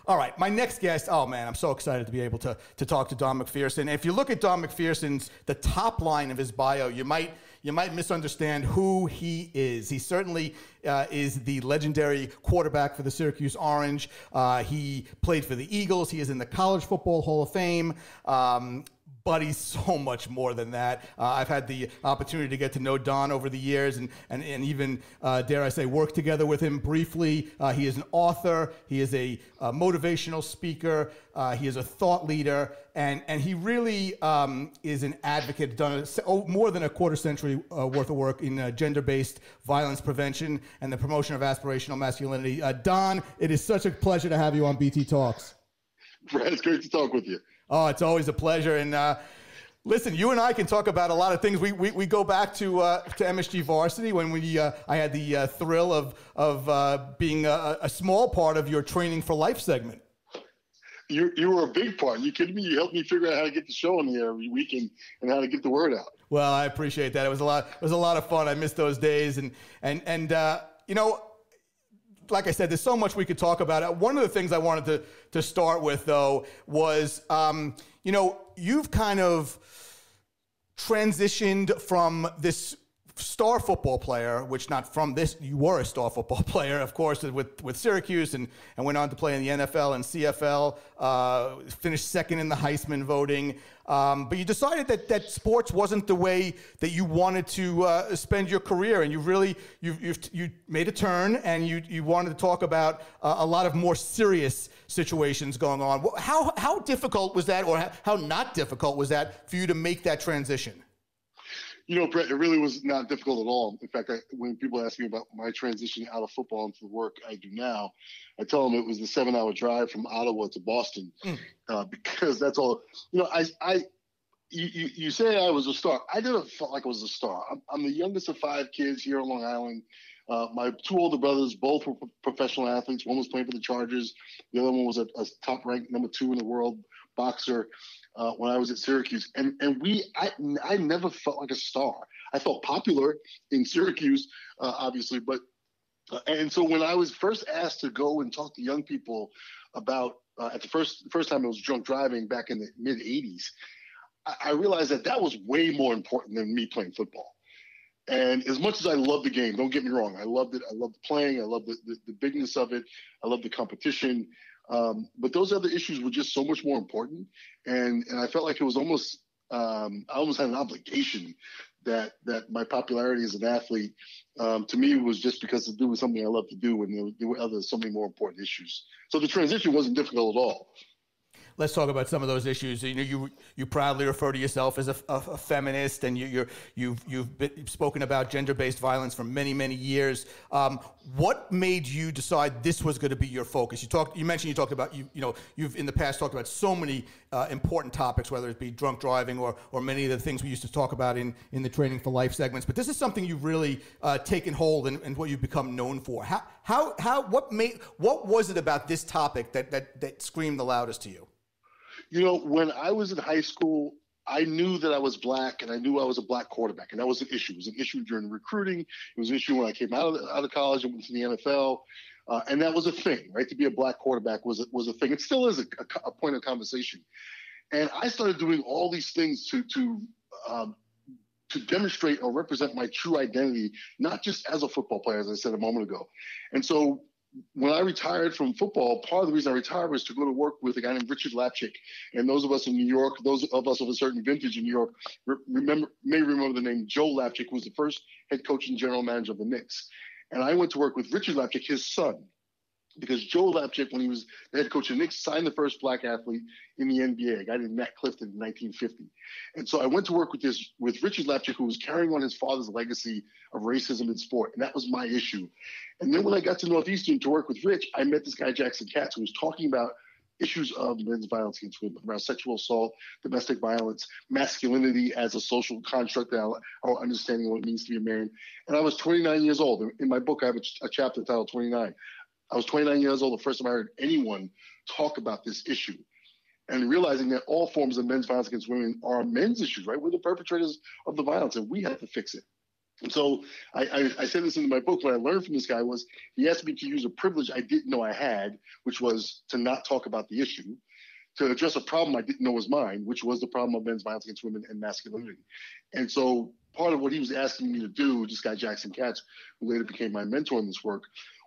All right, my next guest, oh man, I'm so excited to be able to talk to Don McPherson. If you look at Don McPherson's, the top line of his bio, you might misunderstand who he is. He certainly is the legendary quarterback for the Syracuse Orange. He played for the Eagles. He is in the College Football Hall of Fame. But he's so much more than that. I've had the opportunity to get to know Don over the years and even, dare I say, work together with him briefly. He is an author. He is a motivational speaker. He is a thought leader. And he really is an advocate, done more than a quarter century worth of work in gender-based violence prevention and the promotion of aspirational masculinity. Don, it is such a pleasure to have you on BT Talks. Brad, it's great to talk with you. Oh, it's always a pleasure. And listen, you and I can talk about a lot of things. We go back to MSG Varsity when I had the thrill of being a small part of your Training for Life segment. You were a big part. You kidding me? You helped me figure out how to get the show on the air every week and how to get the word out. Well, I appreciate that. It was a lot of fun. I miss those days. And you know, like I said, there's so much we could talk about. One of the things I wanted to start with, though, was, you know, you've kind of transitioned from this star football player, which not from this, you were a star football player, of course, with Syracuse and went on to play in the NFL and CFL, finished second in the Heisman voting. But you decided that sports wasn't the way that you wanted to spend your career, and you made a turn, and you wanted to talk about a lot of more serious situations going on. How difficult was that, or how not difficult was that for you to make that transition? You know, Brett, it really was not difficult at all. In fact, when people ask me about my transition out of football into the work I do now, I tell them it was the 7-hour drive from Ottawa to Boston, because that's all. You know, you say I was a star. I never felt like I was a star. I'm the youngest of 5 kids here on Long Island. My 2 older brothers, both were professional athletes. One was playing for the Chargers. The other one was a top-ranked number 2 in the world boxer. When I was at Syracuse, and I never felt like a star. I felt popular in Syracuse, obviously, but and so when I was first asked to go and talk to young people about at the first time it was drunk driving back in the mid '80s, I realized that was way more important than me playing football. And as much as I love the game, don't get me wrong, I loved it. I loved playing. I loved the bigness of it. I loved the competition. But those other issues were just so much more important. And I felt like it was almost, I almost had an obligation that my popularity as an athlete, to me, was just because it was something I love to do. And there were so many more important issues. So the transition wasn't difficult at all. Let's talk about some of those issues. You know, you proudly refer to yourself as a feminist, and you've spoken about gender-based violence for many years. What made you decide this was going to be your focus? You mentioned you talked about you've in the past talked about so many important topics, whether it be drunk driving or many of the things we used to talk about in the Training for Life segments. But this is something you've really taken hold and what you've become known for. What was it about this topic that screamed the loudest to you? You know, when I was in high school, I knew that I was black, and I knew I was a black quarterback, and that was an issue. It was an issue during recruiting. It was an issue when I came out of college and went to the NFL, and that was a thing, right? To be a black quarterback was a thing. It still is a point of conversation. And I started doing all these things to demonstrate or represent my true identity, not just as a football player, as I said a moment ago. And so when I retired from football, part of the reason I retired was to go to work with a guy named Richard Lapchick. And those of us in New York, those of us of a certain vintage in New York, may remember the name Joe Lapchick, who was the first head coach and general manager of the Knicks. And I went to work with Richard Lapchick, his son, because Joe Lapchick, when he was the head coach of the Knicks, signed the first black athlete in the NBA, a guy named Matt Clifton in 1950. And so I went to work with Richard Lapchick, who was carrying on his father's legacy of racism in sport. And that was my issue. And then when I got to Northeastern to work with Rich, I met this guy, Jackson Katz, who was talking about issues of men's violence against women, around sexual assault, domestic violence, masculinity as a social construct, our understanding of what it means to be a man. And I was 29 years old. In my book, I have a chapter titled 29. I was 29 years old the first time I heard anyone talk about this issue, and realizing that all forms of men's violence against women are men's issues, right? We're the perpetrators of the violence, and we have to fix it. And so I said this in my book. What I learned from this guy was he asked me to use a privilege I didn't know I had, which was to not talk about the issue, to address a problem I didn't know was mine, which was the problem of men's violence against women and masculinity. And so part of what he was asking me to do, this guy Jackson Katz, who later became my mentor in this work,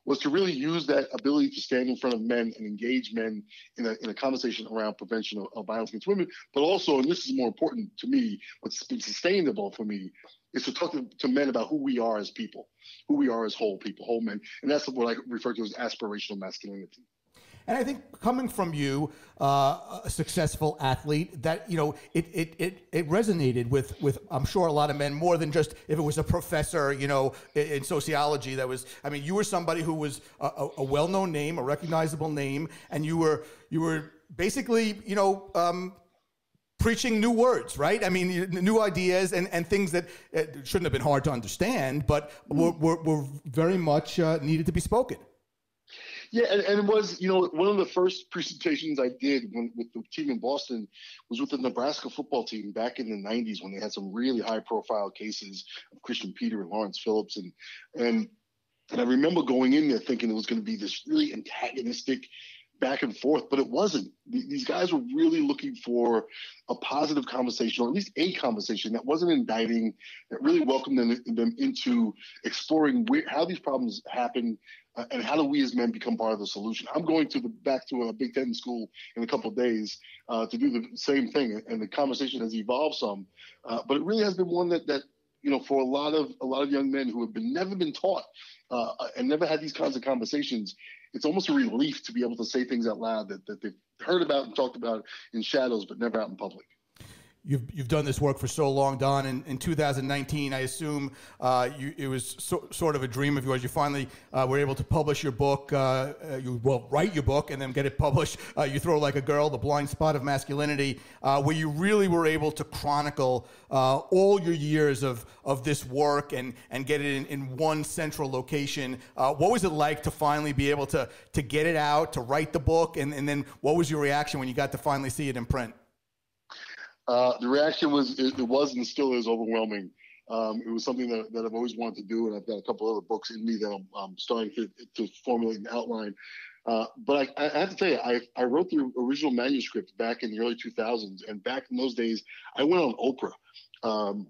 was to really use that ability to stand in front of men and engage men in a conversation around prevention of violence against women, but also, and this is more important to me, what's been sustainable for me, is to talk to men about who we are as people, who we are as whole people, whole men. And that's what I refer to as aspirational masculinity. And I think coming from you, a successful athlete, that, you know, it resonated with I'm sure a lot of men, more than just if it was a professor, you know, in sociology. That was, I mean, you were somebody who was a well-known name, a recognizable name, and you were basically, you know, preaching new words, right? I mean, new ideas and things that shouldn't have been hard to understand, but were very much needed to be spoken. Yeah, and it was, you know, one of the first presentations I did with the team in Boston was with the Nebraska football team back in the 90s when they had some really high-profile cases of Christian Peter and Lawrence Phillips. And I remember going in there thinking it was going to be this really antagonistic back and forth, but it wasn't. These guys were really looking for a positive conversation, or at least a conversation that wasn't indicting, that really welcomed them into exploring how these problems happen, and how do we as men become part of the solution. I'm going back to a Big Ten school in a couple of days to do the same thing, and the conversation has evolved some, but it really has been one that you know, for a lot of young men who have never been taught and never had these kinds of conversations, it's almost a relief to be able to say things out loud that they've heard about and talked about in shadows, but never out in public. You've done this work for so long, Don. In 2019, I assume it was sort of a dream of yours. You finally were able to publish your book. Write your book and then get it published. You Throw Like a Girl, The Blind Spot of Masculinity, where you really were able to chronicle all your years of this work and get it in one central location. What was it like to finally be able to get it out, to write the book, and then what was your reaction when you got to finally see it in print? The reaction was and still is overwhelming. It was something that I've always wanted to do, and I've got a couple other books in me that I'm starting to formulate and outline. But I have to tell you, I wrote the original manuscript back in the early 2000s, and back in those days, I went on Oprah.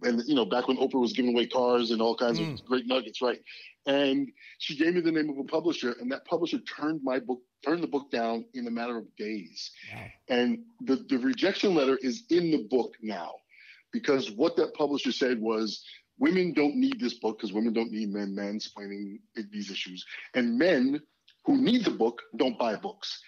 And, you know, back when Oprah was giving away cars and all kinds of great nuggets, right? And she gave me the name of a publisher, and that publisher turned the book down in a matter of days. Wow. And the rejection letter is in the book now, because what that publisher said was, women don't need this book because women don't need men mansplaining these issues. And men who need the book don't buy books.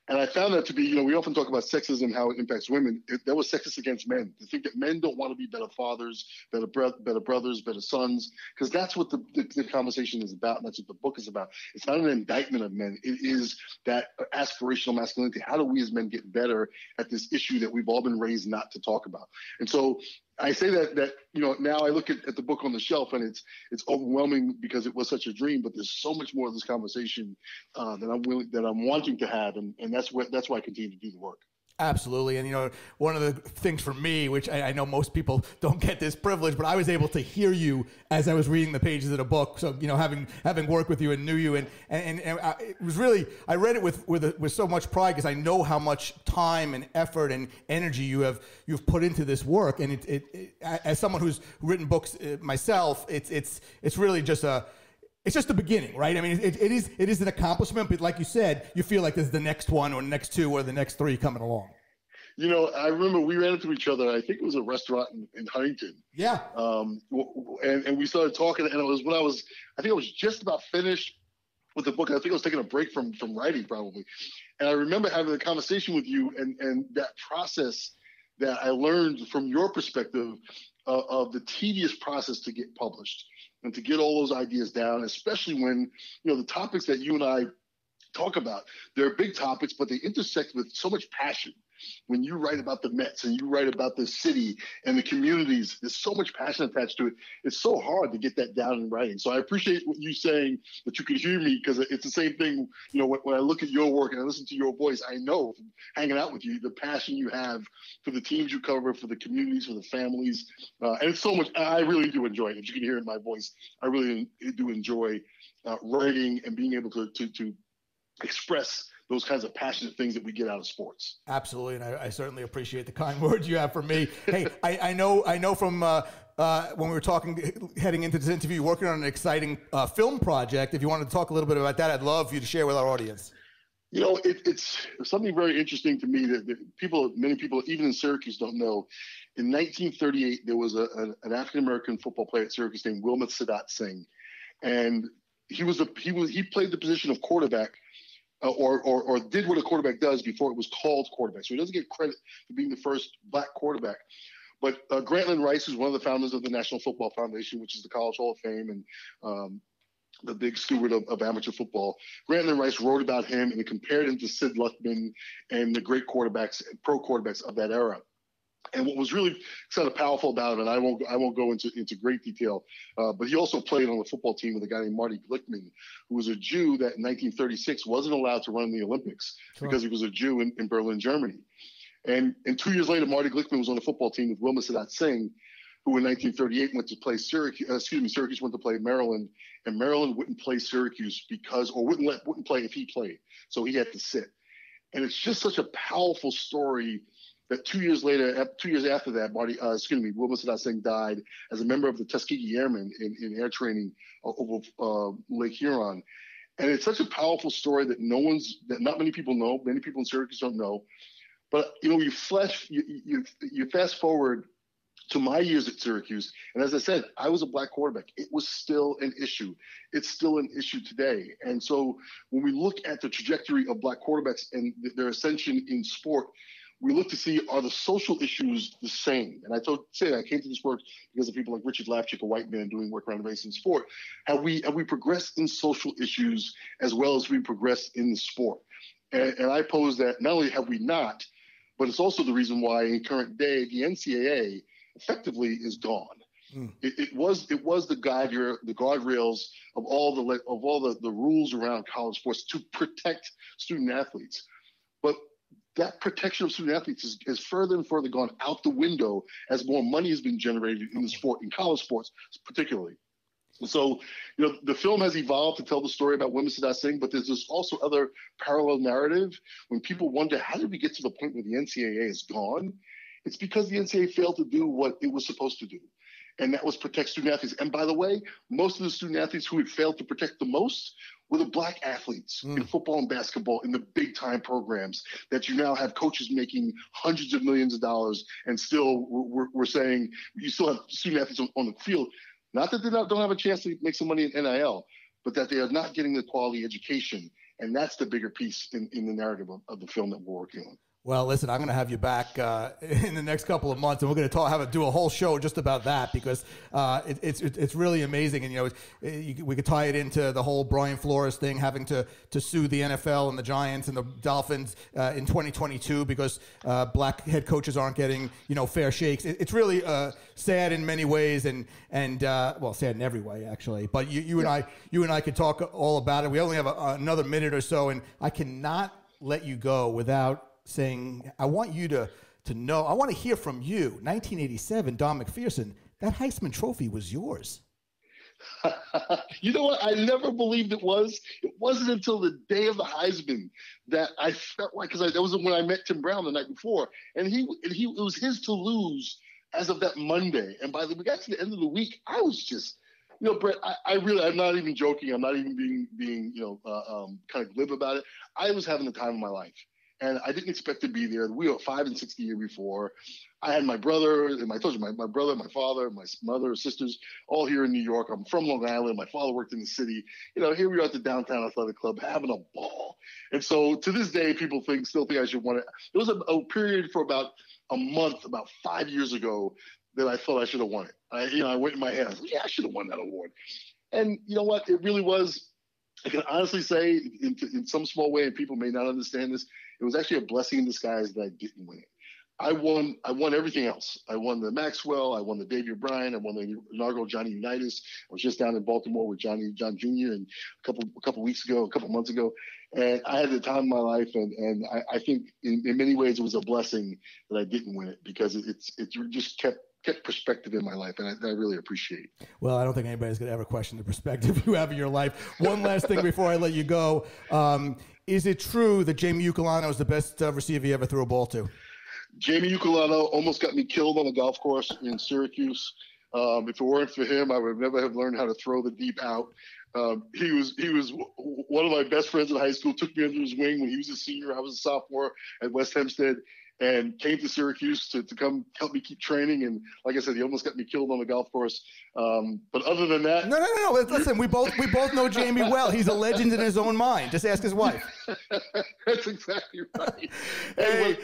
And I found that to be, you know, we often talk about sexism, how it impacts women. That was sexist against men. To think that men don't want to be better fathers, better brothers, better sons, because that's what the conversation is about, and that's what the book is about. It's not an indictment of men. It is that aspirational masculinity. How do we as men get better at this issue that we've all been raised not to talk about? And so I say that you know, now I look at the book on the shelf, and it's overwhelming because it was such a dream, but there's so much more of this conversation that I'm wanting to have, and that's why I continue to do the work. Absolutely. And, you know, one of the things for me, which I know most people don't get this privilege, but I was able to hear you as I was reading the pages of the book. So, you know, having worked with you and knew you, and it was really, I read it with so much pride because I know how much time and effort and energy you've put into this work. And it as someone who's written books myself, it's really just it's just the beginning, right? I mean, it is an accomplishment, but like you said, you feel like there's the next one or the next two or the next three coming along. You know, I remember we ran into each other. I think it was a restaurant in Huntington. Yeah. And we started talking, and it was when I think I was just about finished with the book. I think I was taking a break from writing probably. And I remember having a conversation with you and that process that I learned from your perspective of the tedious process to get published and to get all those ideas down, especially when, you know, the topics that you and I talk about. They're big topics, but they intersect with so much passion. When you write about the Mets and you write about the city and the communities, there's so much passion attached to it. It's so hard to get that down in writing. So I appreciate what you saying that you could hear me, because it's the same thing. When I look at your work and I listen to your voice, I know from hanging out with you, the passion you have for the teams you cover, for the communities, for the families. And it's so much, I really do enjoy it. If you can hear it in my voice, I really do enjoy writing and being able to express those kinds of passionate things that we get out of sports. Absolutely, and I certainly appreciate the kind words you have for me. Hey, I know from when we were talking, heading into this interview, you're working on an exciting film project. If you wanted to talk a little bit about that, I'd love for you to share with our audience. It's something very interesting to me that many people, even in Syracuse, don't know. In 1938, there was an African-American football player at Syracuse named Wilmot Sadat Singh, and he played the position of quarterback. Or did what a quarterback does before it was called quarterback. So he doesn't get credit for being the first black quarterback. But Grantland Rice, who's one of the founders of the National Football Foundation, which is the College Hall of Fame and the big steward of amateur football, Grantland Rice wrote about him and compared him to Sid Luckman and the great quarterbacks, pro quarterbacks of that era. And what was really kind of powerful about him, and I won't go into great detail, but he also played on the football team with a guy named Marty Glickman, who was a Jew that in 1936 wasn't allowed to run in the Olympics because he was a Jew in Berlin, Germany. And 2 years later, Marty Glickman was on the football team with Wilma Sadat Singh, who in 1938 went to play Syracuse. Syracuse went to play Maryland, and Maryland wouldn't play Syracuse wouldn't play if he played, so he had to sit. And it's just such a powerful story that 2 years after that, Wilma Sadat Singh died as a member of the Tuskegee Airmen in air training over Lake Huron. And it's such a powerful story that not many people know. Many people in Syracuse don't know. But you fast forward to my years at Syracuse, and as I said, I was a black quarterback. It was still an issue. It's still an issue today. And so when we look at the trajectory of black quarterbacks and their ascension in sport, we look to see, are the social issues the same? And I came to this work because of people like Richard Lafchick, a white man doing work around race in sport. Have we progressed in social issues as well as we progressed in the sport? And I pose that not only have we not, but it's also the reason why in current day the NCAA effectively is gone. It was the guardrails of all the rules around college sports to protect student athletes, but that protection of student athletes is further and further gone out the window as more money has been generated in the sport, in college sports particularly. So, the film has evolved to tell the story about Wilma Sadat Singh, but there's this also other parallel narrative. When people wonder, how did we get to the point where the NCAA is gone? It's because the NCAA failed to do what it was supposed to do, and that was protect student athletes. And by the way, most of the student athletes who it failed to protect the most were the black athletes in football and basketball in the big time programs that you now have coaches making hundreds of millions of dollars, and still we're saying you still have student athletes on the field. Not that they don't have a chance to make some money in NIL, but that they are not getting the quality education. And that's the bigger piece in the narrative of the film that we're working on. Well, listen, I'm going to have you back in the next couple of months, and we're going to do a whole show just about that, because it's really amazing. And we could tie it into the whole Brian Flores thing, having to sue the NFL and the Giants and the Dolphins in 2022 because black head coaches aren't getting fair shakes. It's really sad in many ways, and sad in every way actually. But you and I could talk all about it. We only have another minute or so, and I cannot let you go without saying, I want you to know, I want to hear from you. 1987, Don McPherson, that Heisman Trophy was yours. You know what? I never believed it was. It wasn't until the day of the Heisman that I felt like, because that was when I met Tim Brown the night before, and it was his to lose as of that Monday. And by the we got to the end of the week, I was just, Brett, I'm not even joking. I'm not even being kind of glib about it. I was having the time of my life. And I didn't expect to be there. We were 5 and 6 the year before. I had my brother, and I told you, my brother, my father, my mother, sisters, all here in New York. I'm from Long Island. My father worked in the city. Here we are at the Downtown Athletic Club having a ball. And so to this day, people still think I should win it. There was a period for about a month, about 5 years ago, that I thought I should have won it. I went in my head. I was like, I should have won that award. And you know what? It really was I can honestly say, in some small way, and people may not understand this, it was actually a blessing in disguise that I didn't win it. I won everything else. I won the Maxwell. I won the Davey O'Brien. I won the inaugural Johnny Unitas. I was just down in Baltimore with John Jr. and a couple months ago, and I had the time of my life. And I think in many ways it was a blessing that I didn't win it, because it just kept perspective in my life, and I really appreciate it. Well, I don't think anybody's going to ever question the perspective you have in your life. One last thing before I let you go. Is it true that Jamie Ucolano is the best receiver you ever threw a ball to? Jamie Ucolano almost got me killed on a golf course in Syracuse. If it weren't for him, I would never have learned how to throw the deep out. He was one of my best friends in high school, took me under his wing when he was a senior. I was a sophomore at West Hempstead, and came to Syracuse to come help me keep training. And like I said, he almost got me killed on the golf course. But other than that... No. Listen, we both know Jamie well. He's a legend in his own mind. Just ask his wife. That's exactly right. Hey,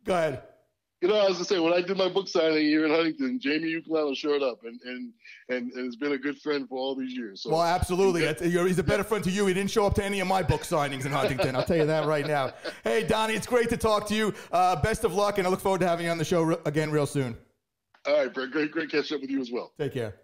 go ahead. I was going to say, when I did my book signing here in Huntington, Jamie Ucolano showed up and has been a good friend for all these years. So, well, absolutely. He's a better friend to you. He didn't show up to any of my book signings in Huntington. I'll tell you that right now. Hey, Donnie, it's great to talk to you. Best of luck, and I look forward to having you on the show again real soon. All right, Brett. Great catching up with you as well. Take care.